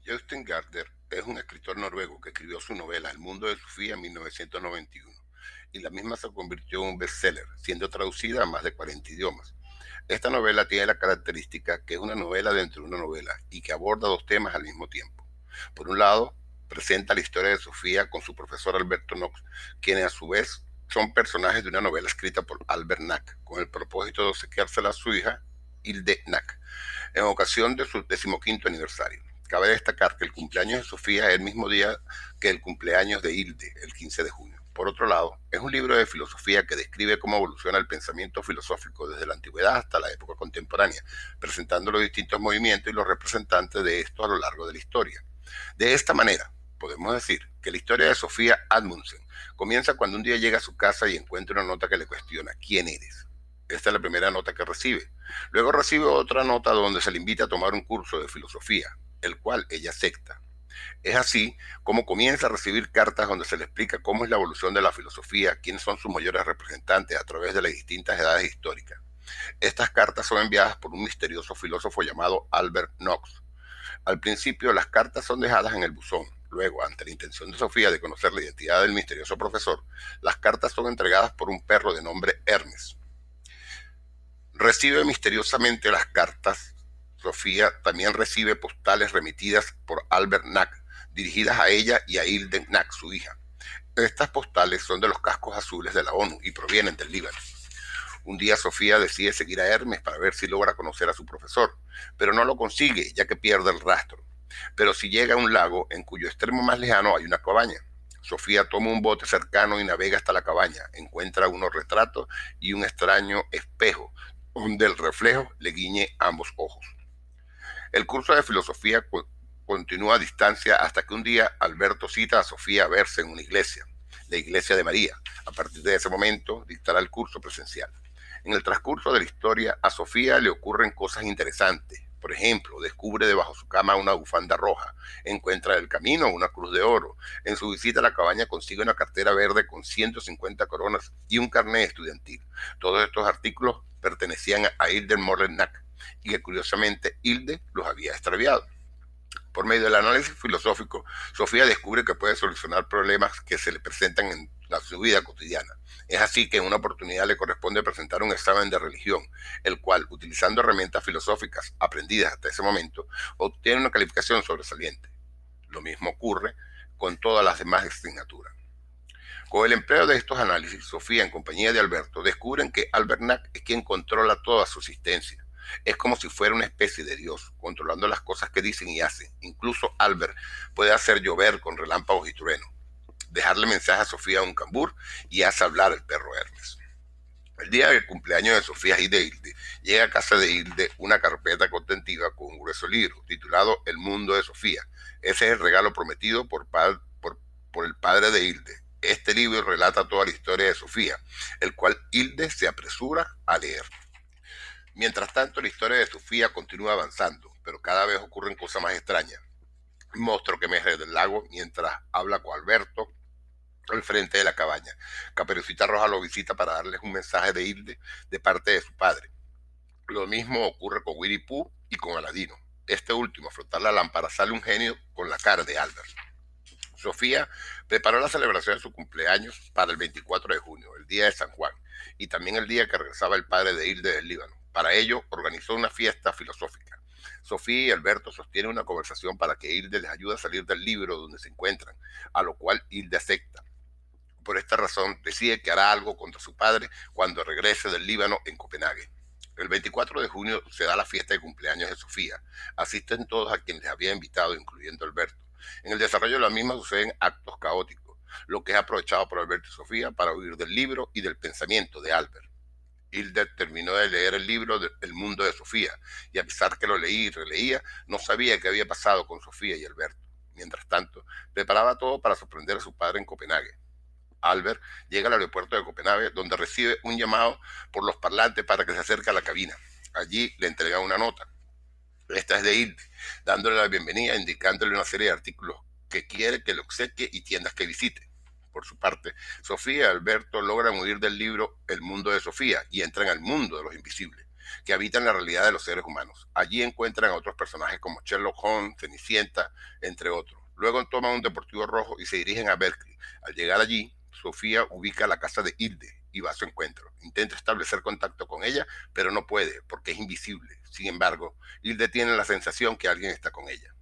Jostein Gaarder es un escritor noruego que escribió su novela El mundo de Sofía en 1991 y la misma se convirtió en un bestseller, siendo traducida a más de 40 idiomas. Esta novela tiene la característica que es una novela dentro de una novela y que aborda dos temas al mismo tiempo. Por un lado, presenta la historia de Sofía con su profesor Alberto Knox, quienes a su vez son personajes de una novela escrita por Albert Nack, con el propósito de obsequiársela a su hija, Hilde Nack, en ocasión de su 15º aniversario. Cabe destacar que el cumpleaños de Sofía es el mismo día que el cumpleaños de Hilde, el 15 de junio. Por otro lado, es un libro de filosofía que describe cómo evoluciona el pensamiento filosófico desde la antigüedad hasta la época contemporánea, presentando los distintos movimientos y los representantes de estos a lo largo de la historia. De esta manera, podemos decir que la historia de Sofía Amundsen comienza cuando un día llega a su casa y encuentra una nota que le cuestiona: ¿quién eres? Esta es la primera nota que recibe. Luego recibe otra nota donde se le invita a tomar un curso de filosofía, el cual ella acepta. Es así como comienza a recibir cartas donde se le explica cómo es la evolución de la filosofía, quiénes son sus mayores representantes a través de las distintas edades históricas. Estas cartas son enviadas por un misterioso filósofo llamado Albert Knox. Al principio las cartas son dejadas en el buzón. Luego, ante la intención de Sofía de conocer la identidad del misterioso profesor, las cartas son entregadas por un perro de nombre Hermes. Recibe misteriosamente las cartas. Sofía también recibe postales remitidas por Albert Nack, dirigidas a ella y a Hilde Nack, su hija. Estas postales son de los cascos azules de la ONU y provienen del Líbano. Un día Sofía decide seguir a Hermes para ver si logra conocer a su profesor, pero no lo consigue ya que pierde el rastro. Pero si llega a un lago en cuyo extremo más lejano hay una cabaña. Sofía toma un bote cercano y navega hasta la cabaña. Encuentra unos retratos y un extraño espejo donde el reflejo le guiñe ambos ojos. El curso de filosofía continúa a distancia hasta que un día Alberto cita a Sofía a verse en una iglesia, la iglesia de María. A partir de ese momento dictará el curso presencial. En el transcurso de la historia, a Sofía le ocurren cosas interesantes. Por ejemplo, descubre debajo de su cama una bufanda roja, encuentra en el camino una cruz de oro. En su visita a la cabaña consigue una cartera verde con 150 coronas y un carnet estudiantil. Todos estos artículos pertenecían a Hilde Morlenack y que curiosamente Hilde los había extraviado. Por medio del análisis filosófico, Sofía descubre que puede solucionar problemas que se le presentan en su vida cotidiana. Es así que en una oportunidad le corresponde presentar un examen de religión, el cual, utilizando herramientas filosóficas aprendidas hasta ese momento, obtiene una calificación sobresaliente. Lo mismo ocurre con todas las demás asignaturas. Con el empleo de estos análisis, Sofía, en compañía de Alberto, descubren que Albert Nack es quien controla toda su existencia. Es como si fuera una especie de Dios, controlando las cosas que dicen y hacen. Incluso Albert puede hacer llover con relámpagos y truenos, dejarle mensaje a Sofía a un cambur y hace hablar el perro Hermes. El día del cumpleaños de Sofía y de Hilde, llega a casa de Hilde una carpeta contentiva con un grueso libro titulado El mundo de Sofía. Ese es el regalo prometido por el padre de Hilde. Este libro relata toda la historia de Sofía, el cual Hilde se apresura a leer. Mientras tanto, la historia de Sofía continúa avanzando, pero cada vez ocurren cosas más extrañas. Un monstruo que emerge del lago mientras habla con Alberto al frente de la cabaña. Caperucita Roja lo visita para darles un mensaje de Hilde de parte de su padre. Lo mismo ocurre con Winnie Pooh y con Aladino. Este último, a flotar la lámpara, sale un genio con la cara de Albert. Sofía preparó la celebración de su cumpleaños para el 24 de junio, el día de San Juan, y también el día que regresaba el padre de Hilde del Líbano. Para ello, organizó una fiesta filosófica. Sofía y Alberto sostienen una conversación para que Hilde les ayude a salir del libro donde se encuentran, a lo cual Hilde acepta. Por esta razón, decide que hará algo contra su padre cuando regrese del Líbano en Copenhague. El 24 de junio se da la fiesta de cumpleaños de Sofía. Asisten todos a quienes les había invitado, incluyendo Alberto. En el desarrollo de la misma suceden actos caóticos, lo que es aprovechado por Alberto y Sofía para huir del libro y del pensamiento de Albert. Hilde terminó de leer el libro El mundo de Sofía, y a pesar que lo leía y releía, no sabía qué había pasado con Sofía y Alberto. Mientras tanto, preparaba todo para sorprender a su padre en Copenhague. Albert llega al aeropuerto de Copenhague, donde recibe un llamado por los parlantes para que se acerque a la cabina. Allí le entrega una nota. Esta es de Hilde, dándole la bienvenida, indicándole una serie de artículos que quiere que le obsequie y tiendas que visite. Por su parte, Sofía y Alberto logran huir del libro El mundo de Sofía y entran al mundo de los invisibles. que habitan la realidad de los seres humanos. Allí encuentran a otros personajes como Sherlock Holmes, Cenicienta, entre otros. Luego toman un deportivo rojo y se dirigen a Berkeley. Al llegar allí, Sofía ubica la casa de Hilde y va a su encuentro. Intenta establecer contacto con ella, pero no puede porque es invisible. Sin embargo, Hilde tiene la sensación que alguien está con ella.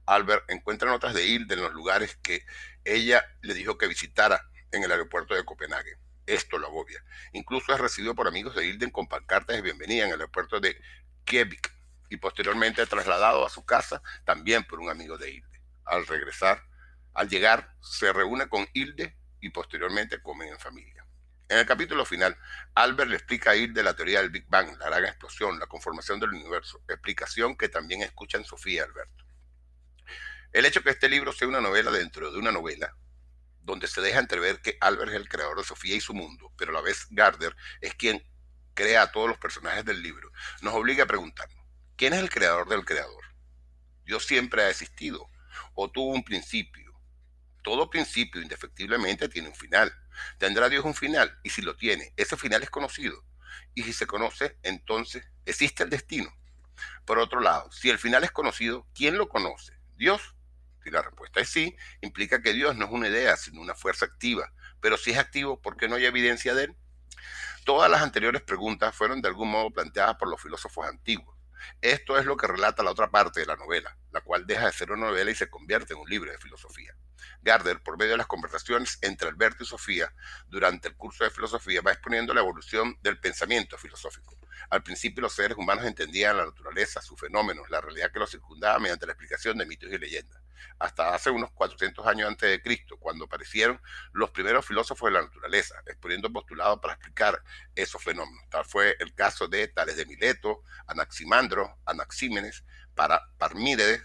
Albert encuentra notas de Hilde en los lugares que ella le dijo que visitara en el aeropuerto de Copenhague. Esto lo agobia. Incluso es recibido por amigos de Hilden con pancartas de bienvenida en el aeropuerto de Kjevik y posteriormente trasladado a su casa también por un amigo de Hilde. Al llegar, se reúne con Hilde y posteriormente comen en familia. En el capítulo final, Albert le explica a Hilde la teoría del Big Bang, la gran explosión, la conformación del universo, explicación que también escuchan Sofía y Alberto. El hecho que este libro sea una novela dentro de una novela, donde se deja entrever que Albert es el creador de Sofía y su mundo, pero a la vez Gardner es quien crea a todos los personajes del libro, nos obliga a preguntarnos, ¿quién es el creador del creador? ¿Dios siempre ha existido o tuvo un principio? Todo principio indefectiblemente tiene un final. ¿Tendrá Dios un final? Y si lo tiene, ese final es conocido. Y si se conoce, entonces existe el destino. Por otro lado, si el final es conocido, ¿quién lo conoce? ¿Dios? Si la respuesta es sí, implica que Dios no es una idea, sino una fuerza activa. Pero si es activo, ¿por qué no hay evidencia de él? Todas las anteriores preguntas fueron de algún modo planteadas por los filósofos antiguos. Esto es lo que relata la otra parte de la novela, la cual deja de ser una novela y se convierte en un libro de filosofía. Gardner, por medio de las conversaciones entre Alberto y Sofía durante el curso de filosofía, va exponiendo la evolución del pensamiento filosófico. Al principio los seres humanos entendían la naturaleza, sus fenómenos, la realidad que los circundaba mediante la explicación de mitos y leyendas. Hasta hace unos 400 años antes de Cristo, cuando aparecieron los primeros filósofos de la naturaleza, exponiendo postulados para explicar esos fenómenos. Tal fue el caso de Tales de Mileto, Anaximandro, Anaxímenes, Parmínides,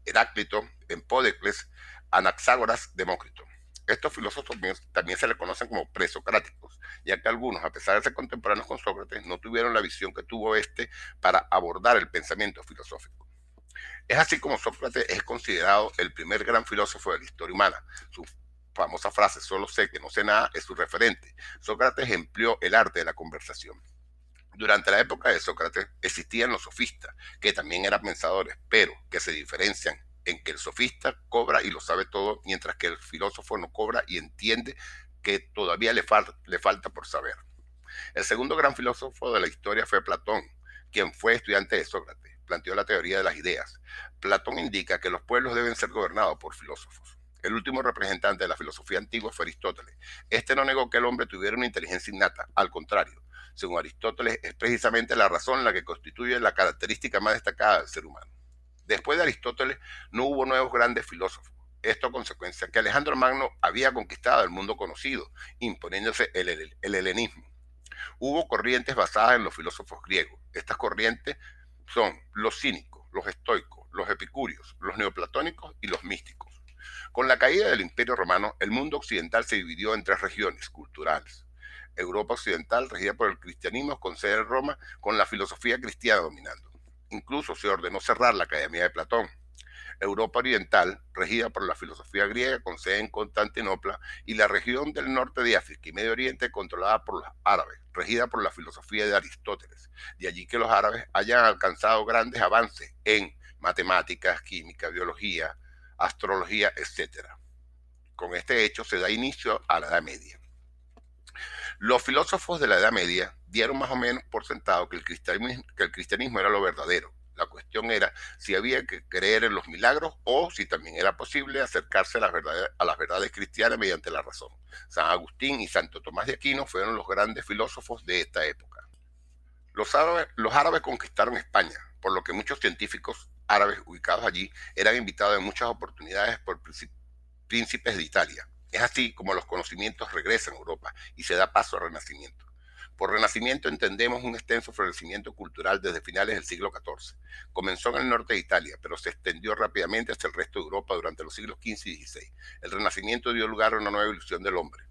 Heráclito, Empódocles, Anaxágoras, Demócrito. Estos filósofos también se les conocen como presocráticos, ya que algunos, a pesar de ser contemporáneos con Sócrates, no tuvieron la visión que tuvo este para abordar el pensamiento filosófico. Es así como Sócrates es considerado el primer gran filósofo de la historia humana. Su famosa frase, solo sé que no sé nada, es su referente. Sócrates empleó el arte de la conversación. Durante la época de Sócrates existían los sofistas, que también eran pensadores, pero que se diferencian en que el sofista cobra y lo sabe todo, mientras que el filósofo no cobra y entiende que todavía le falta por saber. El segundo gran filósofo de la historia fue Platón, quien fue estudiante de Sócrates. Planteó la teoría de las ideas. Platón indica que los pueblos deben ser gobernados por filósofos. El último representante de la filosofía antigua fue Aristóteles. Este no negó que el hombre tuviera una inteligencia innata, al contrario. Según Aristóteles, es precisamente la razón la que constituye la característica más destacada del ser humano. Después de Aristóteles no hubo nuevos grandes filósofos. Esto a consecuencia que Alejandro Magno había conquistado el mundo conocido, imponiéndose el helenismo. Hubo corrientes basadas en los filósofos griegos. Estas corrientes son los cínicos, los estoicos, los epicúreos, los neoplatónicos y los místicos. Con la caída del Imperio Romano, el mundo occidental se dividió en tres regiones culturales. Europa occidental, regida por el cristianismo, con sede en Roma, con la filosofía cristiana dominando. Incluso se ordenó cerrar la Academia de Platón. Europa oriental, regida por la filosofía griega, con sede en Constantinopla, y la región del norte de África y Medio Oriente, controlada por los árabes, regida por la filosofía de Aristóteles. De allí que los árabes hayan alcanzado grandes avances en matemáticas, química, biología, astrología, etc. Con este hecho se da inicio a la Edad Media. Los filósofos de la Edad Media dieron más o menos por sentado que el cristianismo era lo verdadero. La cuestión era si había que creer en los milagros o si también era posible acercarse a las verdades cristianas mediante la razón. San Agustín y Santo Tomás de Aquino fueron los grandes filósofos de esta época. Los árabes conquistaron España, por lo que muchos científicos árabes ubicados allí eran invitados en muchas oportunidades por príncipes de Italia. Es así como los conocimientos regresan a Europa y se da paso al Renacimiento. Por Renacimiento entendemos un extenso florecimiento cultural desde finales del siglo XIV. Comenzó en el norte de Italia, pero se extendió rápidamente hacia el resto de Europa durante los siglos XV y XVI. El Renacimiento dio lugar a una nueva ilusión del hombre.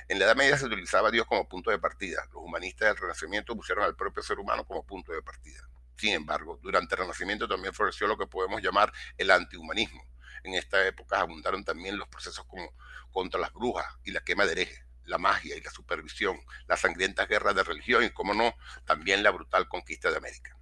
En la Edad Media se utilizaba a Dios como punto de partida. Los humanistas del Renacimiento pusieron al propio ser humano como punto de partida. Sin embargo, durante el Renacimiento también floreció lo que podemos llamar el antihumanismo. En esta época abundaron también los procesos como contra las brujas y la quema de herejes. la magia y la supervisión, las sangrientas guerras de religión y, como no, también la brutal conquista de América.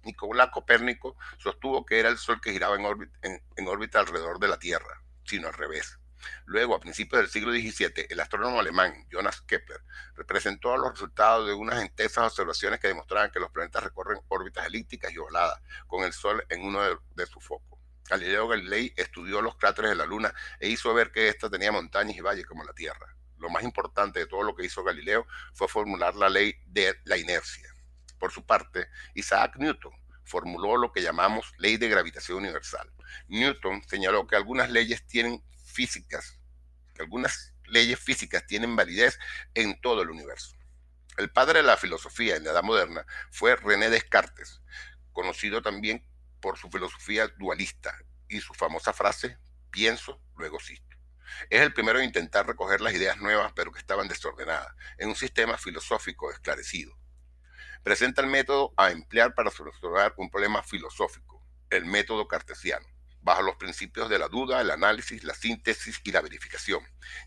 Nicolás Copérnico sostuvo que era el Sol que giraba en órbita alrededor de la Tierra, sino al revés. Luego, a principios del siglo XVII, el astrónomo alemán Johannes Kepler representó los resultados de unas intensas observaciones que demostraban que los planetas recorren órbitas elípticas y ovaladas, con el Sol en uno de sus focos. Galileo Galilei estudió los cráteres de la Luna e hizo ver que ésta tenía montañas y valles como la Tierra. Lo más importante de todo lo que hizo Galileo fue formular la ley de la inercia. Por su parte, Isaac Newton formuló lo que llamamos ley de gravitación universal. Newton señaló que algunas leyes físicas tienen validez en todo el universo. El padre de la filosofía en la Edad Moderna fue René Descartes, conocido también por su filosofía dualista y su famosa frase, pienso, luego existo. Es el primero en intentar recoger las ideas nuevas pero que estaban desordenadas en un sistema filosófico esclarecido. Presenta el método a emplear para solucionar un problema filosófico, el método cartesiano, bajo los principios de la duda, el análisis, la síntesis y la verificación.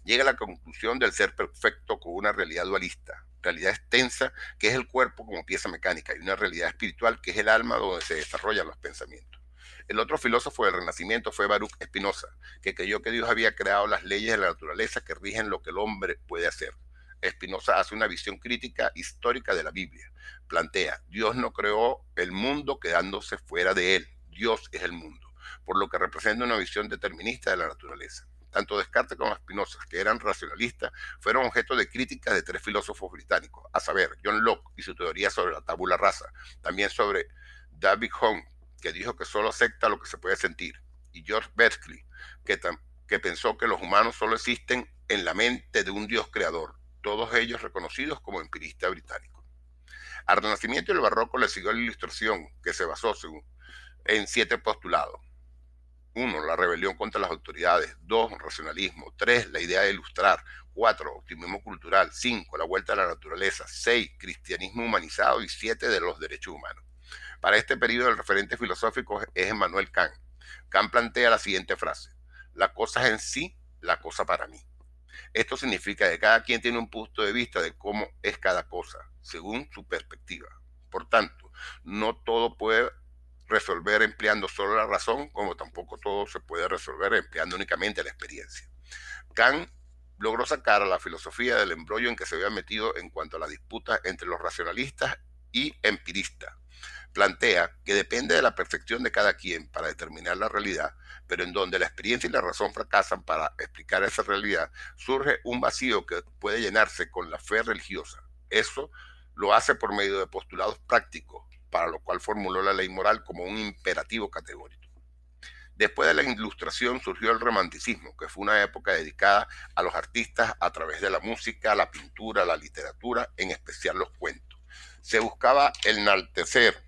Llega a la conclusión del ser perfecto con una realidad dualista, realidad extensa, que es el cuerpo como pieza mecánica, y una realidad espiritual, que es el alma donde se desarrollan los pensamientos. El otro filósofo del Renacimiento fue Baruch Spinoza, que creyó que Dios había creado las leyes de la naturaleza que rigen lo que el hombre puede hacer. Spinoza hace una visión crítica histórica de la Biblia. Plantea, Dios no creó el mundo quedándose fuera de él. Dios es el mundo, por lo que representa una visión determinista de la naturaleza. Tanto Descartes como Spinoza, que eran racionalistas, fueron objeto de críticas de tres filósofos británicos, a saber, John Locke y su teoría sobre la tabula rasa, también sobre David Hume, que dijo que solo acepta lo que se puede sentir, y George Berkeley, que pensó que los humanos solo existen en la mente de un Dios creador, todos ellos reconocidos como empiristas británicos. Al Renacimiento y el Barroco le siguió la Ilustración, que se basó en 7 postulados. 1. La rebelión contra las autoridades. 2. Racionalismo. 3. La idea de ilustrar. 4. Optimismo cultural. 5. La vuelta a la naturaleza. 6. Cristianismo humanizado. Y 7. De los derechos humanos. Para este periodo, el referente filosófico es Immanuel Kant. Kant plantea la siguiente frase: la cosa es en sí, la cosa para mí. Esto significa que cada quien tiene un punto de vista de cómo es cada cosa, según su perspectiva. Por tanto, no todo puede resolver empleando solo la razón, como tampoco todo se puede resolver empleando únicamente la experiencia. Kant logró sacar a la filosofía del embrollo en que se había metido en cuanto a la disputa entre los racionalistas y empiristas. Plantea que depende de la perfección de cada quien para determinar la realidad, pero en donde la experiencia y la razón fracasan para explicar esa realidad, surge un vacío que puede llenarse con la fe religiosa. Eso lo hace por medio de postulados prácticos, para lo cual formuló la ley moral como un imperativo categórico. Después de la Ilustración surgió el Romanticismo, que fue una época dedicada a los artistas a través de la música, la pintura, la literatura, en especial los cuentos. Se buscaba enaltecer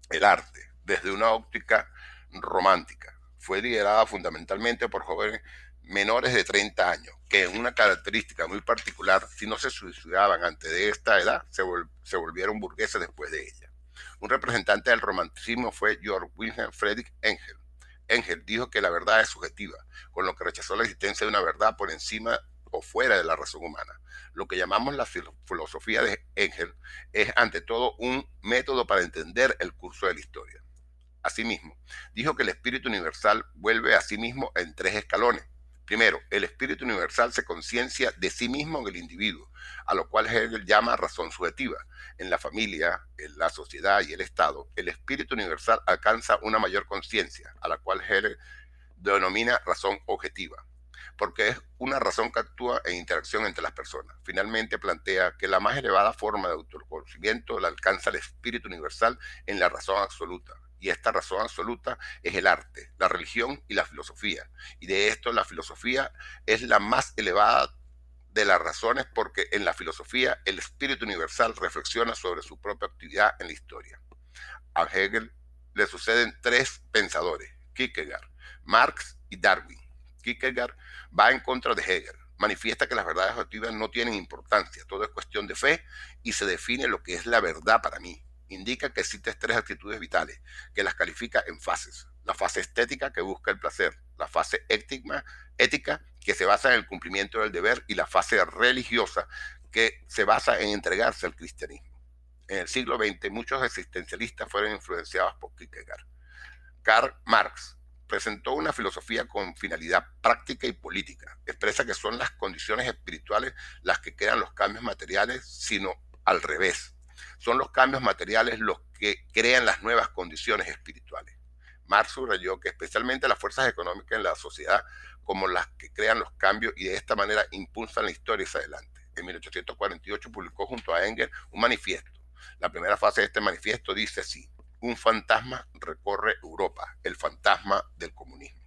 el arte desde una óptica romántica. Fue liderada fundamentalmente por jóvenes menores de 30 años, que en una característica muy particular, si no se suicidaban antes de esta edad, se volvieron burgueses después de ella. Un representante del romanticismo fue Georg Wilhelm Friedrich Engel. Engel dijo que la verdad es subjetiva, con lo que rechazó la existencia de una verdad por encima o fuera de la razón humana. Lo que llamamos la filosofía de Engel es ante todo un método para entender el curso de la historia. Asimismo, dijo que el espíritu universal vuelve a sí mismo en 3 escalones. Primero, el espíritu universal se conciencia de sí mismo en el individuo, a lo cual Hegel llama razón subjetiva. En la familia, en la sociedad y el Estado, el espíritu universal alcanza una mayor conciencia, a la cual Hegel denomina razón objetiva, porque es una razón que actúa en interacción entre las personas. Finalmente plantea que la más elevada forma de autoconocimiento la alcanza el espíritu universal en la razón absoluta. Y esta razón absoluta es el arte, la religión y la filosofía. Y de esto la filosofía es la más elevada de las razones, porque en la filosofía el espíritu universal reflexiona sobre su propia actividad en la historia. A Hegel le suceden 3 pensadores: Kierkegaard, Marx y Darwin. Kierkegaard va en contra de Hegel, manifiesta que las verdades objetivas no tienen importancia, todo es cuestión de fe y se define lo que es la verdad para mí. Indica que existen tres actitudes vitales, que las califica en fases. La fase estética, que busca el placer; la fase ética, que se basa en el cumplimiento del deber; y la fase religiosa, que se basa en entregarse al cristianismo. En el siglo XX, muchos existencialistas fueron influenciados por Kierkegaard. Karl Marx presentó una filosofía con finalidad práctica y política. Expresa que son las condiciones espirituales las que crean los cambios materiales, sino al revés. Son los cambios materiales los que crean las nuevas condiciones espirituales. Marx subrayó que especialmente las fuerzas económicas en la sociedad como las que crean los cambios y de esta manera impulsan la historia hacia adelante. En 1848 publicó junto a Engels un manifiesto. La primera fase de este manifiesto dice así: un fantasma recorre Europa, el fantasma del comunismo.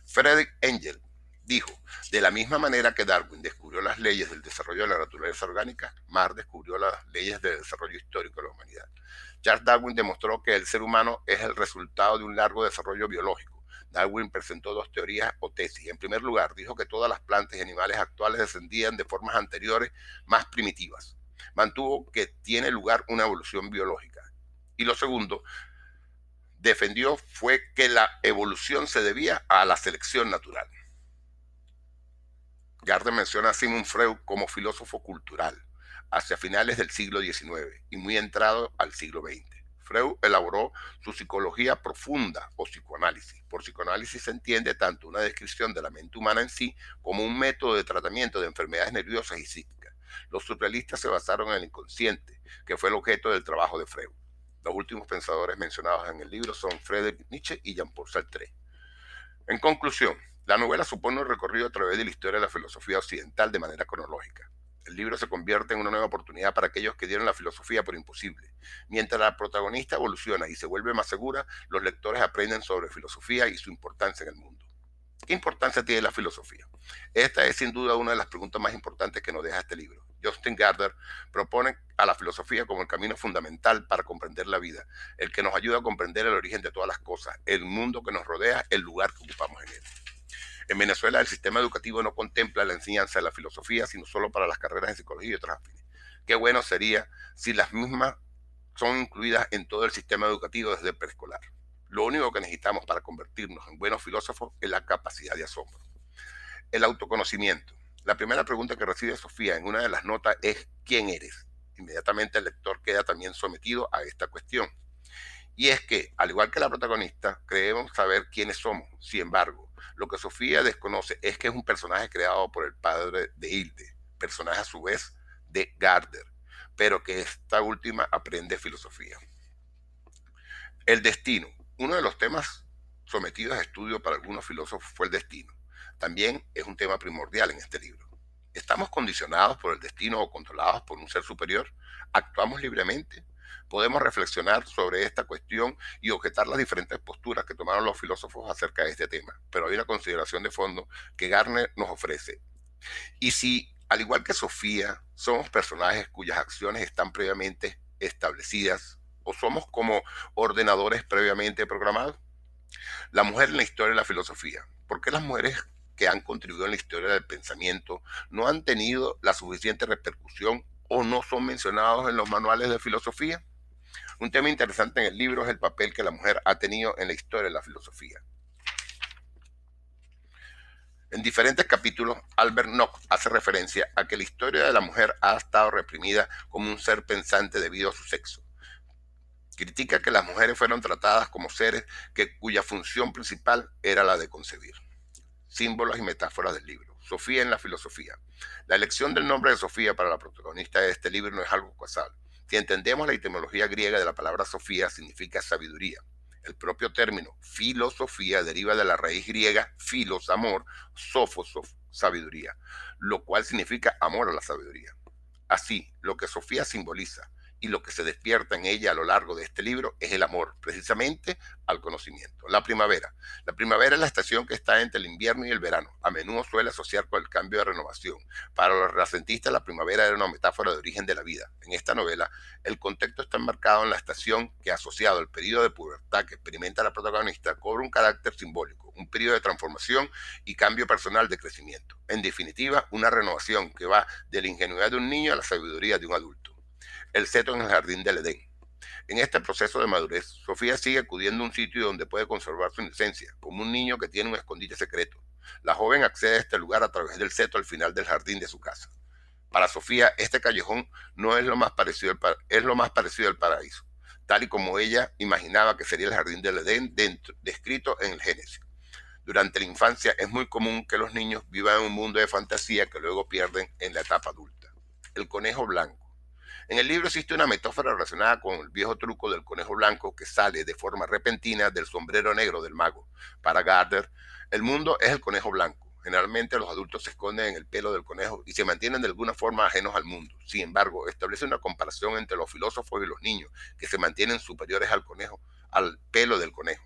Friedrich Engels dijo: de la misma manera que Darwin descubrió las leyes del desarrollo de la naturaleza orgánica, Marx descubrió las leyes del desarrollo histórico de la humanidad. Charles Darwin demostró que el ser humano es el resultado de un largo desarrollo biológico. Darwin presentó dos teorías o tesis. En primer lugar, dijo que todas las plantas y animales actuales descendían de formas anteriores más primitivas. Mantuvo que tiene lugar una evolución biológica. Y lo segundo, defendió fue que la evolución se debía a la selección natural. Gardner menciona a Sigmund Freud como filósofo cultural hacia finales del siglo XIX y muy entrado al siglo XX. Freud elaboró su psicología profunda o psicoanálisis. Por psicoanálisis se entiende tanto una descripción de la mente humana en sí como un método de tratamiento de enfermedades nerviosas y psíquicas. Los surrealistas se basaron en el inconsciente, que fue el objeto del trabajo de Freud. Los últimos pensadores mencionados en el libro son Friedrich Nietzsche y Jean-Paul Sartre. En conclusión, la novela supone un recorrido a través de la historia de la filosofía occidental de manera cronológica. El libro se convierte en una nueva oportunidad para aquellos que dieron la filosofía por imposible. Mientras la protagonista evoluciona y se vuelve más segura, los lectores aprenden sobre filosofía y su importancia en el mundo. ¿Qué importancia tiene la filosofía? Esta es sin duda una de las preguntas más importantes que nos deja este libro. Justin Gardner propone a la filosofía como el camino fundamental para comprender la vida, el que nos ayuda a comprender el origen de todas las cosas, el mundo que nos rodea, el lugar que ocupamos en él. En Venezuela, el sistema educativo no contempla la enseñanza de la filosofía, sino solo para las carreras de psicología y otras afines. Qué bueno sería si las mismas son incluidas en todo el sistema educativo desde el preescolar. Lo único que necesitamos para convertirnos en buenos filósofos es la capacidad de asombro. El autoconocimiento. La primera pregunta que recibe Sofía en una de las notas es: ¿quién eres? Inmediatamente el lector queda también sometido a esta cuestión. Y es que, al igual que la protagonista, creemos saber quiénes somos. Sin embargo, lo que Sofía desconoce es que es un personaje creado por el padre de Hilde, personaje a su vez de Gardner, pero que esta última aprende filosofía. El destino. Uno de los temas sometidos a estudio para algunos filósofos fue el destino. También es un tema primordial en este libro. ¿Estamos condicionados por el destino o controlados por un ser superior? ¿Actuamos libremente? Podemos reflexionar sobre esta cuestión y objetar las diferentes posturas que tomaron los filósofos acerca de este tema, pero hay una consideración de fondo que Gardner nos ofrece. Y si, al igual que Sofía, somos personajes cuyas acciones están previamente establecidas, o somos como ordenadores previamente programados. La mujer en la historia de la filosofía. ¿Por qué las mujeres que han contribuido en la historia del pensamiento no han tenido la suficiente repercusión o no son mencionados en los manuales de filosofía? Un tema interesante en el libro es el papel que la mujer ha tenido en la historia de la filosofía. En diferentes capítulos, Albert Nock hace referencia a que la historia de la mujer ha estado reprimida como un ser pensante debido a su sexo. Critica que las mujeres fueron tratadas como seres cuya función principal era la de concebir. Símbolos y metáforas del libro. Sofía en la filosofía. La elección del nombre de Sofía para la protagonista de este libro no es algo casual. Si entendemos la etimología griega de la palabra Sofía, significa sabiduría. El propio término filosofía deriva de la raíz griega philos, amor, sophos, sabiduría, lo cual significa amor a la sabiduría. Así, lo que Sofía simboliza y lo que se despierta en ella a lo largo de este libro es el amor, precisamente al conocimiento. La primavera. La primavera es la estación que está entre el invierno y el verano. A menudo suele asociar con el cambio de renovación. Para los renacentistas, la primavera era una metáfora de origen de la vida. En esta novela, el contexto está enmarcado en la estación que, asociado al periodo de pubertad que experimenta la protagonista, cobra un carácter simbólico, un periodo de transformación y cambio personal de crecimiento. En definitiva, una renovación que va de la ingenuidad de un niño a la sabiduría de un adulto. El seto en el jardín del Edén. En este proceso de madurez, Sofía sigue acudiendo a un sitio donde puede conservar su inocencia, como un niño que tiene un escondite secreto. La joven accede a este lugar a través del seto al final del jardín de su casa. Para Sofía, este callejón no es lo más parecido es lo más parecido al paraíso, tal y como ella imaginaba que sería el jardín del Edén descrito en el Génesis. Durante la infancia es muy común que los niños vivan en un mundo de fantasía que luego pierden en la etapa adulta. El conejo blanco. En el libro existe una metáfora relacionada con el viejo truco del conejo blanco que sale de forma repentina del sombrero negro del mago. Para Gardner, el mundo es el conejo blanco. Generalmente los adultos se esconden en el pelo del conejo y se mantienen de alguna forma ajenos al mundo. Sin embargo, establece una comparación entre los filósofos y los niños, que se mantienen superiores al conejo, al pelo del conejo.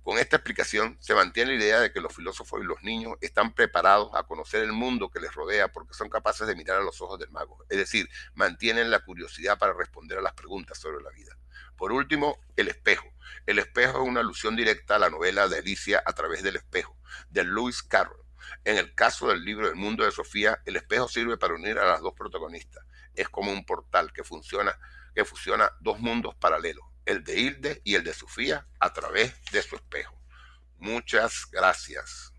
Con esta explicación se mantiene la idea de que los filósofos y los niños están preparados a conocer el mundo que les rodea porque son capaces de mirar a los ojos del mago, es decir, mantienen la curiosidad para responder a las preguntas sobre la vida. Por último, el espejo. El espejo es una alusión directa a la novela de Alicia a través del espejo, de Lewis Carroll. En el caso del libro El mundo de Sofía, el espejo sirve para unir a las dos protagonistas. Es como un portal que fusiona dos mundos paralelos, el de Hilde y el de Sofía, a través de su espejo. Muchas gracias.